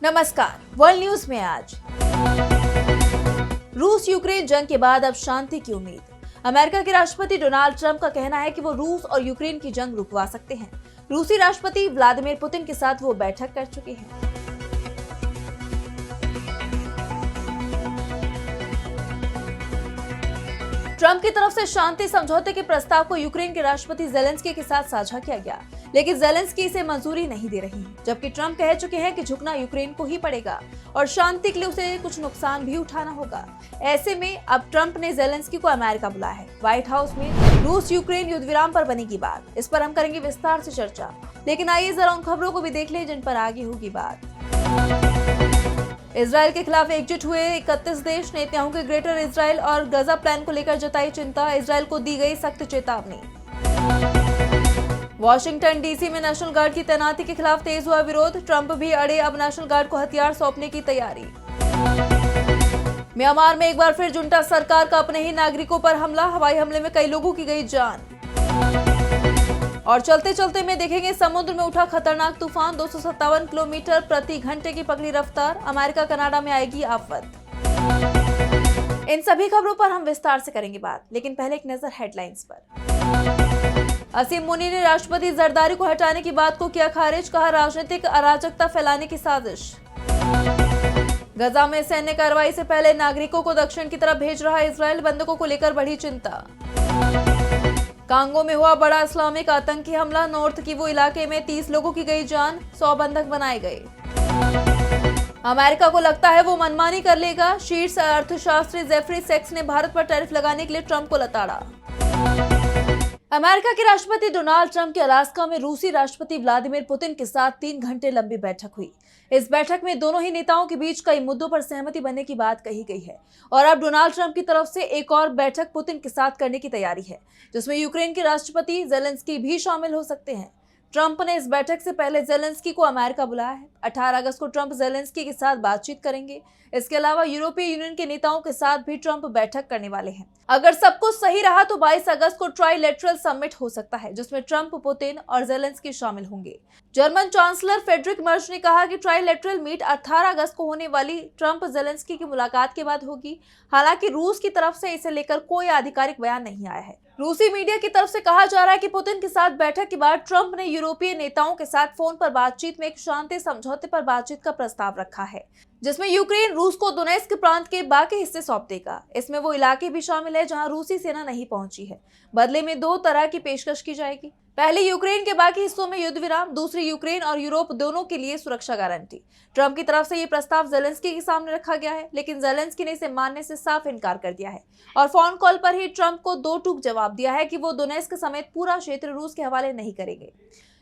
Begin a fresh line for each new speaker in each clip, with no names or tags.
नमस्कार, world news में आज रूस यूक्रेन जंग के बाद अब शांति की उम्मीद। अमेरिका के राष्ट्रपति डोनाल्ड ट्रंप का कहना है कि वो रूस और यूक्रेन की जंग रुकवा सकते हैं। रूसी राष्ट्रपति व्लादिमीर पुतिन के साथ वो बैठक कर चुके हैं। ट्रंप की तरफ से शांति समझौते के प्रस्ताव को यूक्रेन के राष्ट्रपति ज़ेलेंस्की के साथ साझा किया गया, लेकिन ज़ेलेंस्की इसे मंजूरी नहीं दे रही, जबकि ट्रंप कह चुके हैं कि झुकना यूक्रेन को ही पड़ेगा और शांति के लिए उसे कुछ नुकसान भी उठाना होगा। ऐसे में अब ट्रंप ने ज़ेलेंस्की को अमेरिका बुलाया है। व्हाइट हाउस में रूस यूक्रेन युद्ध विराम पर बनेगी बात, इस पर हम करेंगे विस्तार से चर्चा। लेकिन आइए जरा उन खबरों को भी देख लें जिन पर आगे होगी बात। इजराइल के खिलाफ एकजुट हुए 31 देश, नेतन्याहू के ग्रेटर इजराइल और गजा प्लान को लेकर जताई चिंता, इजराइल को दी गई सख्त चेतावनी। वॉशिंगटन डीसी में नेशनल गार्ड की तैनाती के खिलाफ तेज हुआ विरोध, ट्रंप भी अड़े, अब नेशनल गार्ड को हथियार सौंपने की तैयारी। म्यांमार में एक बार फिर जुंटा सरकार का अपने ही नागरिकों पर हमला, हवाई हमले में कई लोगों की गई जान। और चलते चलते में देखेंगे समुद्र में उठा खतरनाक तूफान, 257 किलोमीटर प्रति घंटे की पकड़ी रफ्तार, अमेरिका कनाडा में आएगी आफत। इन सभी खबरों पर हम विस्तार से करेंगे बात, लेकिन पहले एक नजर हेडलाइंस पर। असीम मुनी ने राष्ट्रपति जरदारी को हटाने की बात को किया खारिज, कहा राजनीतिक अराजकता फैलाने की साजिश। गजा में सैन्य कार्रवाई से पहले नागरिकों को दक्षिण की तरफ भेज रहा इजराइल, बंधकों को लेकर बढ़ी चिंता। कांगो में हुआ बड़ा इस्लामिक आतंकी हमला, नॉर्थ किवू इलाके में 30 लोगों की गई जान, 100 बंधक बनाए गए। अमेरिका को लगता है वो मनमानी कर लेगा, शीर्ष अर्थशास्त्री जेफरी सेक्स ने भारत पर टैरिफ लगाने के लिए ट्रंप को लताड़ा। अमेरिका के राष्ट्रपति डोनाल्ड ट्रंप के अलास्का में रूसी राष्ट्रपति व्लादिमीर पुतिन के साथ 3 घंटे लंबी बैठक हुई। इस बैठक में दोनों ही नेताओं के बीच कई मुद्दों पर सहमति बनने की बात कही गई है और अब डोनाल्ड ट्रंप की तरफ से एक और बैठक पुतिन के साथ करने की तैयारी है, जिसमें यूक्रेन के राष्ट्रपति ज़ेलेंस्की भी शामिल हो सकते हैं। ट्रंप ने इस बैठक से पहले ज़ेलेंस्की को अमेरिका बुलाया है। 18 अगस्त को ट्रंप ज़ेलेंस्की के साथ बातचीत करेंगे। इसके अलावा यूरोपीय यूनियन के नेताओं के साथ भी ट्रंप बैठक करने वाले हैं। अगर सब कुछ सही रहा तो 22 अगस्त को ट्राइलेटरल समिट हो सकता है, जिसमें ट्रंप, पुतिन और ज़ेलेंस्की शामिल होंगे। जर्मन चांसलर फ्रेडरिक मर्ज ने कहा कि ट्राइलेटरल मीट 18 अगस्त को होने वाली ट्रंप ज़ेलेंस्की की मुलाकात के बाद होगी। हालांकि रूस की तरफ से इसे लेकर कोई आधिकारिक बयान नहीं आया है। रूसी मीडिया की तरफ से कहा जा रहा है कि पुतिन के साथ बैठक के बाद ट्रंप ने यूरोपीय नेताओं के साथ फोन पर बातचीत में एक शांति समझौते पर बातचीत का प्रस्ताव रखा है, जिसमें यूक्रेन रूस को दोनेत्स्क प्रांत के बाकी हिस्से सौंप देगा। इसमें वो इलाके भी शामिल है जहां रूसी सेना नहीं पहुंची है। बदले में 2 तरह की पेशकश की जाएगी। पहले यूक्रेन के बाकी हिस्सों में युद्ध विराम, दूसरी यूक्रेन और यूरोप दोनों के लिए सुरक्षा गारंटी। ट्रंप की तरफ से ये प्रस्ताव ज़ेलेंस्की के सामने रखा गया है, लेकिन ज़ेलेंस्की ने इसे मानने से साफ इनकार कर दिया है और फोन कॉल पर ही ट्रंप को 2 टूक जवाब दिया है कि वो दोनेत्स्क समेत पूरा क्षेत्र रूस के हवाले नहीं करेंगे।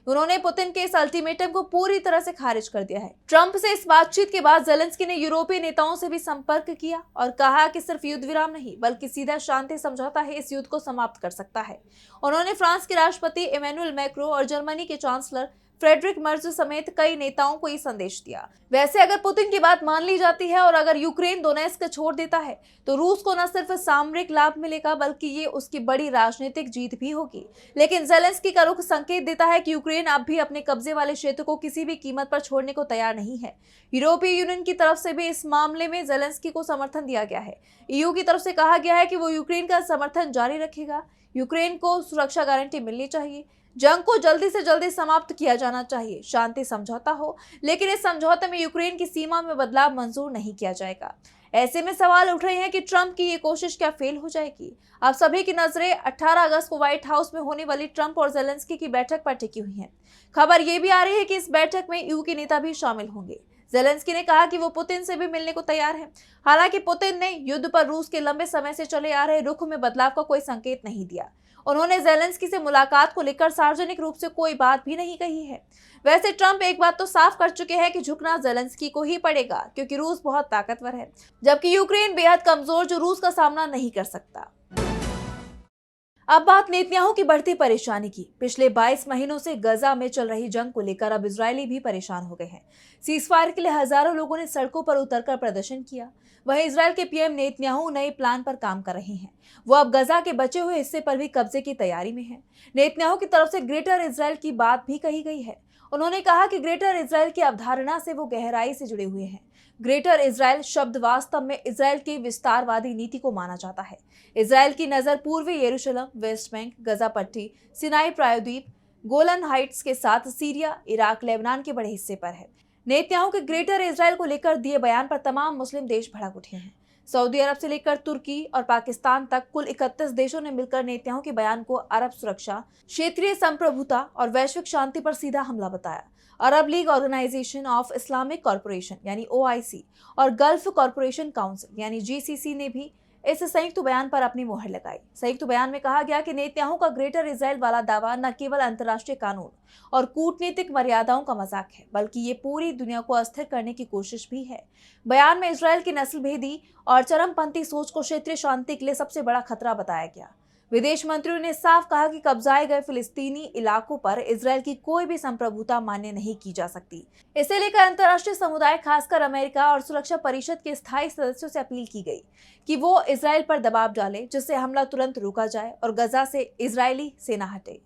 उन्होंने पुतिन के इस अल्टीमेटम को पूरी तरह से खारिज कर दिया है। ट्रंप से इस बातचीत के बाद ज़ेलेंस्की ने यूरोपीय नेताओं से भी संपर्क किया और कहा कि सिर्फ युद्ध विराम नहीं, बल्कि सीधा शांति समझौता ही इस युद्ध को समाप्त कर सकता है। उन्होंने फ्रांस के राष्ट्रपति इमैनुअल मैक्रों और जर्मनी के चांसलर फ्रेडरिक मर्ज समेत कई नेताओं को ये संदेश दिया। वैसे अगर पुतिन की बात मान ली जाती है और अगर यूक्रेन दोनेत्स्क छोड़ देता है तो रूस को न सिर्फ सामरिक लाभ मिलेगा, बल्कि ये उसकी बड़ी राजनीतिक जीत भी होगी। लेकिन ज़ेलेंस्की का रुख संकेत देता है कि यूक्रेन अब भी अपने कब्जे वाले क्षेत्र को किसी भी कीमत पर छोड़ने को तैयार नहीं है। यूरोपीय यूनियन की तरफ से भी इस मामले में ज़ेलेंस्की को समर्थन दिया गया है। ईयू की तरफ से कहा गया है कि वो यूक्रेन का समर्थन जारी रखेगा। यूक्रेन को सुरक्षा गारंटी मिलनी चाहिए, जंग को जल्दी से जल्दी समाप्त किया जाना चाहिए, शांति समझौता हो, लेकिन इस समझौते में यूक्रेन की सीमा में बदलाव मंजूर नहीं किया जाएगा। ऐसे में सवाल उठ रहे हैं कि ट्रंप की ये कोशिश क्या फेल हो जाएगी। अब सभी की नजरें 18 अगस्त को व्हाइट हाउस में होने वाली ट्रंप और ज़ेलेंस्की की बैठक पर टिकी हुई हैं। खबर ये भी आ रही है कि इस बैठक में ईयू के नेता भी शामिल होंगे। ज़ेलेंस्की ने कहा कि वो पुतिन से भी मिलने को तैयार है। हालांकि पुतिन ने युद्ध पर रूस के लंबे समय से चले आ रहे रुख में बदलाव का कोई संकेत नहीं दिया। उन्होंने ज़ेलेंस्की से मुलाकात को लेकर सार्वजनिक रूप से कोई बात भी नहीं कही है। वैसे ट्रंप एक बात तो साफ कर चुके हैं कि झुकना ज़ेलेंस्की को ही पड़ेगा, क्योंकि रूस बहुत ताकतवर है, जबकि यूक्रेन बेहद कमजोर जो रूस का सामना नहीं कर सकता। अब बात नेतन्याहू की बढ़ती परेशानी की। पिछले 22 महीनों से गजा में चल रही जंग को लेकर अब इजरायली भी परेशान हो गए हैं। सीजफायर के लिए हजारों लोगों ने सड़कों पर उतरकर प्रदर्शन किया। वहीं इजरायल के पीएम नेतन्याहू नए प्लान पर काम कर रहे हैं। वो अब गजा के बचे हुए हिस्से पर भी कब्जे की तैयारी में है। नेतन्याहू की तरफ से ग्रेटर इजरायल की बात भी कही गई है। उन्होंने कहा कि ग्रेटर इजरायल की अवधारणा से वो गहराई से जुड़े हुए हैं। ग्रेटर इजरायल शब्द वास्तव में इजरायल की विस्तारवादी नीति को माना जाता है। इजरायल की नजर पूर्वी यरूशलेम, वेस्ट बैंक, गजा पट्टी, सिनाई प्रायद्वीप, गोलन हाइट्स के साथ सीरिया, इराक, लेबनान के बड़े हिस्से पर है। नेतन्याहू के ग्रेटर इजरायल को लेकर दिए बयान पर तमाम मुस्लिम देश भड़क उठे हैं। सऊदी अरब से लेकर तुर्की और पाकिस्तान तक कुल 31 देशों ने मिलकर नेतन्याहू के बयान को अरब सुरक्षा, क्षेत्रीय संप्रभुता और वैश्विक शांति पर सीधा हमला बताया। Arab League Organisation of Islamic Corporation यानी OIC और गल्फ कॉरपोरेशन काउंसिल यानी GCC ने भी इस संयुक्त बयान पर अपनी मोहर लगाई। संयुक्त बयान में कहा गया कि नेतन्याहू का ग्रेटर इजरायल वाला दावा न केवल अंतर्राष्ट्रीय कानून और कूटनीतिक मर्यादाओं का मजाक है, बल्कि ये पूरी दुनिया को अस्थिर करने की कोशिश भी है। बयान में इजरायल की नस्लभेदी और चरमपंथी सोच को क्षेत्रीय शांति के लिए सबसे बड़ा खतरा बताया गया। विदेश मंत्रियों ने साफ कहा कि कब्जाए गए फिलिस्तीनी इलाकों पर इजरायल की कोई भी संप्रभुता मान्य नहीं की जा सकती। इसे लेकर अंतर्राष्ट्रीय समुदाय, खासकर अमेरिका और सुरक्षा परिषद के स्थायी सदस्यों से अपील की गई कि वो इजरायल पर दबाव डाले, जिससे हमला तुरंत रोका जाए और गजा से इजरायली सेना हटे।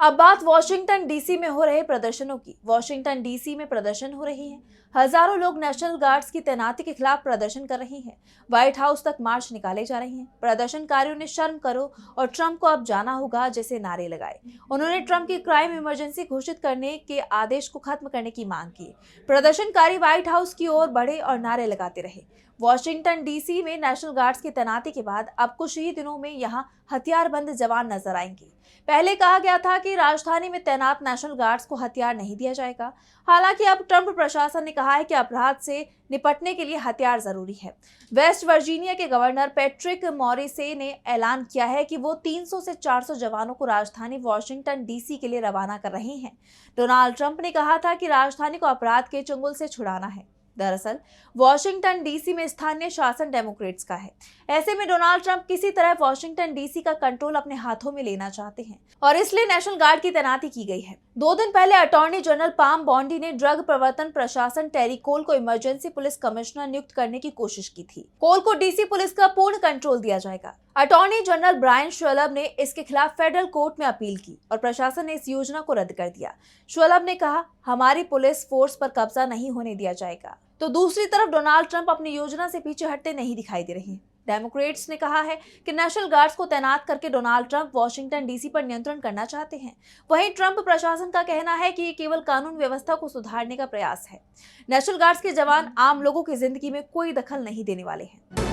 अब बात वॉशिंगटन DC में हो रहे प्रदर्शनों की। वॉशिंगटन DC में प्रदर्शन हो रही है। हजारों लोग नेशनल गार्ड्स की तैनाती के खिलाफ प्रदर्शन कर रहे हैं। व्हाइट हाउस तक मार्च निकाले जा रहे हैं। प्रदर्शनकारियों ने शर्म करो और ट्रंप को अब जाना होगा जैसे नारे लगाए। उन्होंने ट्रंप की क्राइम इमरजेंसी घोषित करने के आदेश को खत्म करने की मांग की। प्रदर्शनकारी व्हाइट हाउस की ओर बढ़े और नारे लगाते रहे। वॉशिंगटन DC में नेशनल गार्ड्स की तैनाती के बाद अब कुछ ही दिनों में यहाँ हथियारबंद जवान नजर आएंगे। पहले कहा गया था कि राजधानी में तैनात नेशनल गार्ड्स को हथियार नहीं दिया जाएगा। हालांकि अब ट्रंप प्रशासन ने कहा है कि अपराध से निपटने के लिए हथियार जरूरी है। वेस्ट वर्जीनिया के गवर्नर पैट्रिक मॉरिसे ने ऐलान किया है कि वो 300 से 400 जवानों को राजधानी वॉशिंगटन DC के लिए रवाना कर रहे हैं। डोनाल्ड ट्रंप ने कहा था कि राजधानी को अपराध के चंगुल से छुड़ाना है। दरअसल वॉशिंगटन DC में स्थानीय शासन डेमोक्रेट्स का है। ऐसे में डोनाल्ड ट्रंप किसी तरह वॉशिंगटन DC का कंट्रोल अपने हाथों में लेना चाहते हैं और इसलिए नेशनल गार्ड की तैनाती की गई है। 2 दिन पहले अटॉर्नी जनरल पाम बॉन्डी ने ड्रग प्रवर्तन प्रशासन टेरी कोल को इमरजेंसी पुलिस कमिश्नर नियुक्त करने की कोशिश की थी। कोल को DC पुलिस का पूर्ण कंट्रोल दिया जाएगा। अटॉर्नी जनरल ब्रायन श्वेलब ने इसके खिलाफ फेडरल कोर्ट में अपील की और प्रशासन ने इस योजना को रद्द कर दिया। श्वेलब ने कहा, हमारी पुलिस फोर्स पर कब्जा नहीं होने दिया जाएगा। तो दूसरी तरफ डोनाल्ड ट्रंप अपनी योजना से पीछे हटते नहीं दिखाई दे रहे हैं। डेमोक्रेट्स ने कहा है कि नेशनल गार्ड्स को तैनात करके डोनाल्ड ट्रंप वॉशिंगटन DC पर नियंत्रण करना चाहते हैं। वहीं ट्रंप प्रशासन का कहना है कि ये केवल कानून व्यवस्था को सुधारने का प्रयास है। नेशनल गार्ड्स के जवान आम लोगों की जिंदगी में कोई दखल नहीं देने वाले हैं।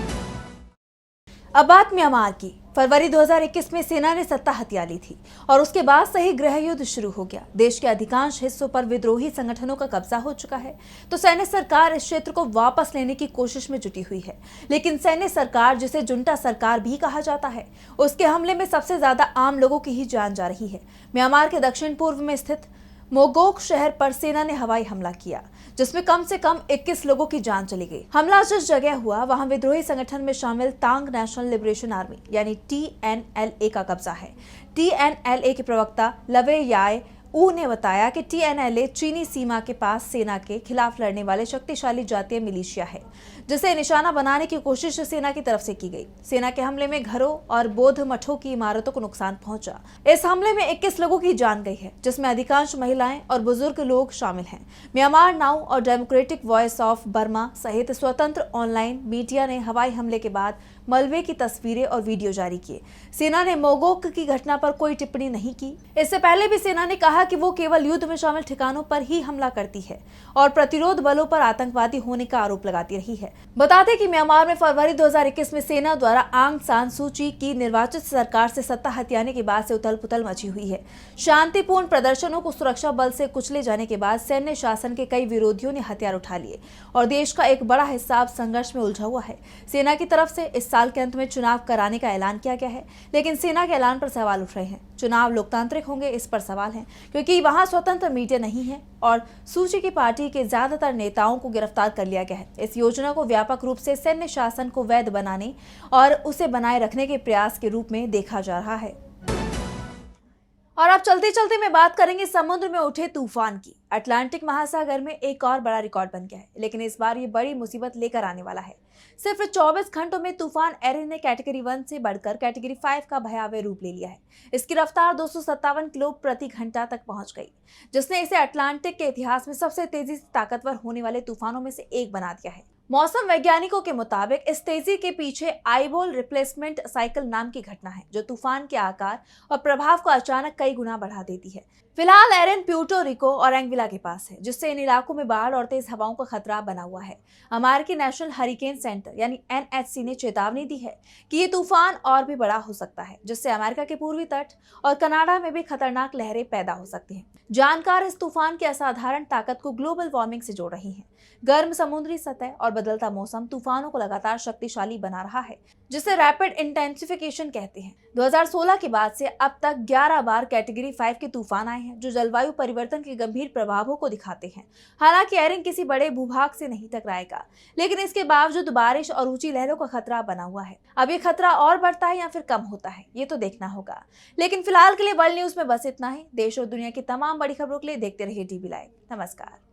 अब बात म्यांमार की। फरवरी 2021 में सेना ने सत्ता हथिया ली थी और उसके बाद से ही गृह युद्ध शुरू हो गया। देश के अधिकांश हिस्सों पर विद्रोही संगठनों का कब्जा हो चुका है, तो सैन्य सरकार इस क्षेत्र को वापस लेने की कोशिश में जुटी हुई है। लेकिन सैन्य सरकार, जिसे जुंटा सरकार भी कहा जाता है, उसके हमले में सबसे ज्यादा आम लोगों की ही जान जा रही है। म्यांमार के दक्षिण पूर्व में स्थित मोगोक शहर पर सेना ने हवाई हमला किया, जिसमें कम से कम 21 लोगों की जान चली गई। हमला जिस जगह हुआ वहां विद्रोही संगठन में शामिल तांग नेशनल लिबरेशन आर्मी यानी TNLA का कब्जा है। TNLA के प्रवक्ता लवे याय ऊ ने बताया कि TNLA चीनी सीमा के पास सेना के खिलाफ लड़ने वाले शक्तिशाली जातीय मिलिशिया है, जिसे निशाना बनाने की कोशिश सेना की तरफ से की गई। सेना के हमले में घरों और बौद्ध मठों की इमारतों को नुकसान पहुंचा। इस हमले में 21 लोगों की जान गई है, जिसमें अधिकांश महिलाएं और बुजुर्ग लोग शामिल हैं। म्यांमार नाउ और डेमोक्रेटिक वॉइस ऑफ बर्मा सहित स्वतंत्र ऑनलाइन मीडिया ने हवाई हमले के बाद मलबे की तस्वीरें और वीडियो जारी किए। सेना ने मोगोक की घटना पर कोई टिप्पणी नहीं की। इससे पहले भी सेना ने कहा कि वो केवल युद्ध में शामिल ठिकानों पर ही हमला करती है और प्रतिरोध बलों पर आतंकवादी होने का आरोप लगाती रही है। बता दें कि म्यांमार में फरवरी 2021 में सेना द्वारा आंग सान सू की की निर्वाचित सरकार से सत्ता हथियाने के बाद से उथल-पुथल मची हुई है। शांतिपूर्ण प्रदर्शनों को सुरक्षा बल से कुचले जाने के बाद सैन्य शासन के कई विरोधियों ने हथियार उठा लिए और देश का एक बड़ा हिस्सा अब संघर्ष में उलझा हुआ है। सेना की तरफ से इस साल के अंत में चुनाव कराने का ऐलान किया गया है, लेकिन सेना के ऐलान पर सवाल उठ रहे हैं। चुनाव लोकतांत्रिक होंगे, इस पर सवाल है, क्योंकि वहां स्वतंत्र मीडिया नहीं है और सूची की पार्टी के ज्यादातर नेताओं को गिरफ्तार कर लिया गया है। इस योजना को व्यापक रूप से सैन्य शासन को वैध बनाने और उसे बनाए रखने के प्रयास के रूप में देखा जा रहा है। और अब चलते चलते मैं बात करेंगे समुद्र में उठे तूफान की। अटलांटिक महासागर में एक और बड़ा रिकॉर्ड बन गया है, लेकिन इस बार ये बड़ी मुसीबत लेकर आने वाला है। सिर्फ 24 घंटों में तूफान एरिन ने कैटेगरी 1 से बढ़कर कैटेगरी 5 का भयावह रूप ले लिया है। इसकी रफ्तार 257 किलो प्रति घंटा तक पहुंच गई, जिसने इसे अटलांटिक के इतिहास में सबसे तेजी से ताकतवर होने वाले तूफानों में से एक बना दिया है। मौसम वैज्ञानिकों के मुताबिक इस तेजी के पीछे आईबोल रिप्लेसमेंट साइकिल नाम की घटना है, जो तूफान के आकार और प्रभाव को अचानक कई गुना बढ़ा देती है। फिलहाल एरिन प्यूर्टो रिको और एंग्विला के पास है, जिससे इन इलाकों में बाढ़ और तेज हवाओं का खतरा बना हुआ है। अमेरिकी नेशनल हरिकेन सेंटर यानी NHC ने चेतावनी दी है कि ये तूफान और भी बड़ा हो सकता है, जिससे अमेरिका के पूर्वी तट और कनाडा में भी खतरनाक लहरें पैदा हो सकती हैं। जानकार इस तूफान की असाधारण ताकत को ग्लोबल वार्मिंग से जोड़ रही हैं। गर्म समुद्री सतह और बदलता मौसम तूफानों को लगातार शक्तिशाली बना रहा है, जिसे रैपिड इंटेंसिफिकेशन कहते हैं। 2016 के बाद से अब तक 11 बार कैटेगरी 5 के तूफान आए हैं, जो जलवायु परिवर्तन के गंभीर प्रभावों को दिखाते हैं। हालांकि एरिन किसी बड़े भूभाग से नहीं टकराएगा, लेकिन इसके बावजूद बारिश और ऊंची लहरों का खतरा बना हुआ है। अब ये खतरा और बढ़ता है या फिर कम होता है, ये तो देखना होगा। लेकिन फिलहाल के लिए वर्ल्ड न्यूज में बस इतना ही। देश और दुनिया की तमाम बड़ी खबरों के लिए देखते रहिए DB लाइव। नमस्कार।